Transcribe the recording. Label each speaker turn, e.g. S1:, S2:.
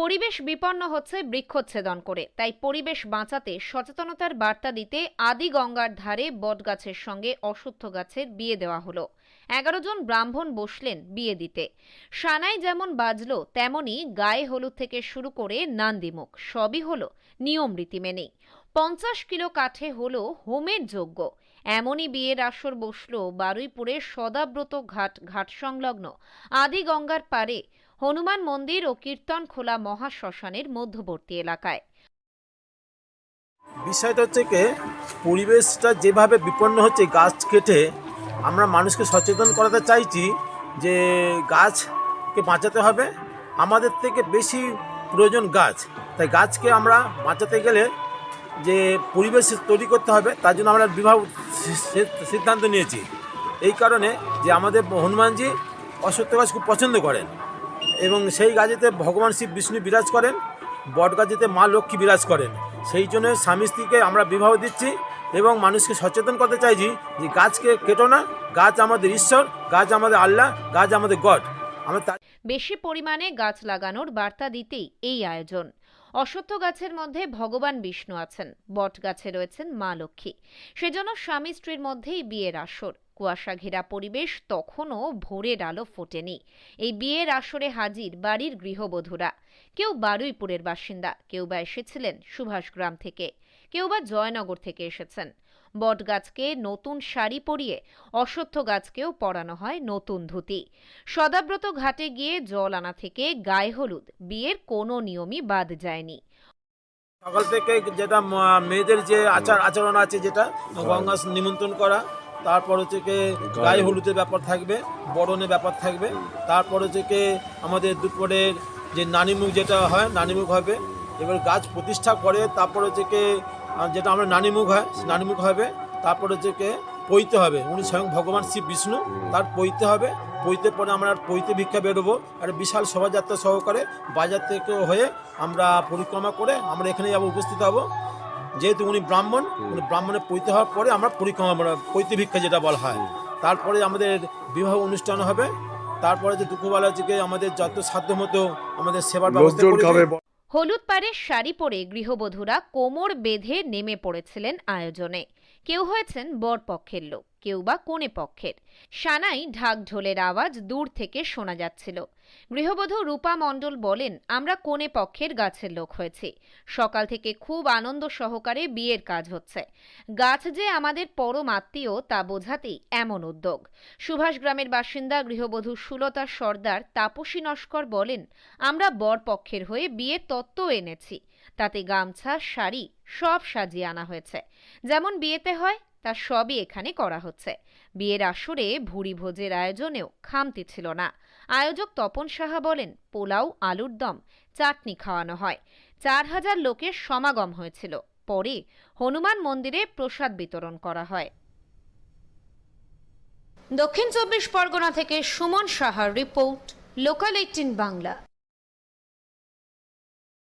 S1: পরিবেশ বিপন্ন হচ্ছে বৃক্ষচ্ছেদন করে, তাই পরিবেশ বাঁচাতে সচেতনতার বার্তা দিতে আদি গঙ্গার ধারে বটগাছের সঙ্গে অশ্বত্থ গাছের বিয়ে দেওয়া হলো। 11 জন ব্রাহ্মণ বসলেন বিয়ে দিতে। সানাই যেমন বাজলো তেমনি গায়ে হলুদ থেকে শুরু করে নান্দিমুখ সবই হলো নিয়ম রীতি মেনেই। 50 কিলো কাঠে হলো হোমের যজ্ঞ। এমনই বিয়ের আসর বসলো বারুইপুরের সদাব্রত ঘাট সংলগ্ন আদি গঙ্গার পারে হনুমান মন্দির ও কীর্তনখোলা মহাশ্মশানের মধ্যবর্তী এলাকায়।
S2: বিষয়টা হচ্ছে কি, পরিবেশটা যেভাবে বিপন্ন হচ্ছে গাছ কেটে আমরা মানুষকে সচেতন করাতে চাইছি যে গাছকে বাঁচাতে হবে। আমাদের থেকে বেশি প্রয়োজন গাছ, তাই গাছকে আমরা বাঁচাতে গেলে যে পরিবেশ তৈরি করতে হবে তার জন্য আমরা বিবাহ সিদ্ধান্ত নিয়েছি। এই কারণে যে আমাদের হনুমানজি অশ্বত্থ গাছ খুব পছন্দ করেন এবং সেই গাছেতে ভগবান শিব বিষ্ণু বিরাজ করেন, বট গাছেতে মা লক্ষ্মী বিরাজ করেন। সেই জন্য স্বামী স্ত্রীকে আমরা বিবাহ দিচ্ছি এবং মানুষকে সচেতন করতে চাইছি যে গাছকে কেটো না, গাছ আমাদের ঈশ্বর, গাছ আমাদের আল্লাহ, গাছ আমাদের গড।
S1: বেশি পরিমাণে গাছ লাগানোর বার্তা দিতেই এই আয়োজন। অশ্বত্থ গাছের মধ্যে ভগবান বিষ্ণু আছেন, বট গাছে রয়েছেন মা লক্ষ্মী। সেজন্য স্বামী স্ত্রীর মধ্যেই বিয়ের আসর। কুয়াশা ঘেরা পরিবেশ, তখনও ভোরের আলো ফোটেনি। এই বিয়ের আসরে হাজির বাড়ির গৃহবধূরা। কেউ বারুইপুরের বাসিন্দা, কেউ বা এসেছিলেন সুভাষগ্রাম থেকে, কেউ বা জয়নগর থেকে এসেছেন। বট গাছকে নতুন শাড়ি পরিয়ে অশ্বত্থ গাছকেও পরানো হয় নতুন ধুতি। সদাব্রত ঘাটে গিয়ে জল আনা থেকে গায়ে হলুদ, বিয়ের কোনো নিয়মই বাদ যায়নি।
S2: সকাল থেকে যেটা মেয়েদের যে আচরণ আছে, যেটা গঙ্গা নিমন্ত্রণ করা, তারপর হচ্ছে কি গায়ে হলুদের ব্যাপার থাকবে, বরণের ব্যাপার থাকবে, তারপর হচ্ছে কি আমাদের দুপুরের যে নানিমুখ যেটা হয়, নানিমুখ হবে। এবার গাছ প্রতিষ্ঠা করে তারপর হচ্ছে কি যেটা আমরা নানিমুখ হয়, নানিমুখ হবে। তারপর হচ্ছে কি পৈতে হবে, উনি স্বয়ং ভগবান শিব বিষ্ণু, তার পৈতে হবে। পৈতে পরে আমরা পৈতে ভিক্ষা বেরোবো, আর বিশাল শোভাযাত্রা সহকারে বাজার থেকে হয়ে আমরা পরিক্রমা করে আমরা এখানে যাবো, উপস্থিত হব। যেহেতু উনি ব্রাহ্মণ, উনি ব্রাহ্মণের পৈতে হওয়ার পরে আমরা পরিক্রমা, পৈতে ভিক্ষা যেটা বলা হয়। তারপরে আমাদের বিবাহ অনুষ্ঠান হবে। তারপরে যে দুপুরবেলা থেকে আমাদের যত সাধ্য মতো আমাদের সেবার ব্যবস্থা করে।
S1: হলুদ পাড়ের শাড়ি পরে গৃহবধূরা কোমর বেঁধে নেমে পড়েছিলেন আয়োজনে। কেউ হয়েছেন বর পক্ষের লোক, কেউ বা কনে পক্ষের। সানাই ঢাক ঢোলের আওয়াজ দূর থেকে শোনা যাচ্ছিল। গৃহবধূ রূপা মণ্ডল বলেন, আমরা কনে পক্ষের গাছের লোক হয়েছি। সকাল থেকে খুব আনন্দ সহকারে বিয়ের কাজ হচ্ছে। গাছ যে আমাদের পরম আত্মীয় তা বোঝাতেই এমন উদ্যোগ। সুভাষগ্রামের বাসিন্দা গৃহবধূ সুলতা সর্দার তাপসী নস্কর বলেন, আমরা বর পক্ষের হয়ে বিয়ের তত্ত্ব এনেছি। তাতে গামছা, শাড়ি সব সাজিয়ে আনা হয়েছে। যেমন বিয়েতে হয় তা সবই এখানে করা হচ্ছে। বিয়ের আসরে ভুরি ভোজের আয়োজনেও খামতি ছিল না। আয়োজক তপন সাহা বলেন, পোলাও, আলুর দম, চাটনি খাওয়ানো হয়। 4000 লোকের সমাগম হয়েছিল। পরে হনুমান মন্দিরে প্রসাদ বিতরণ করা হয়। দক্ষিণ 24 পরগনা থেকে সুমন সাহার রিপোর্ট, লোকাল 18 বাংলা।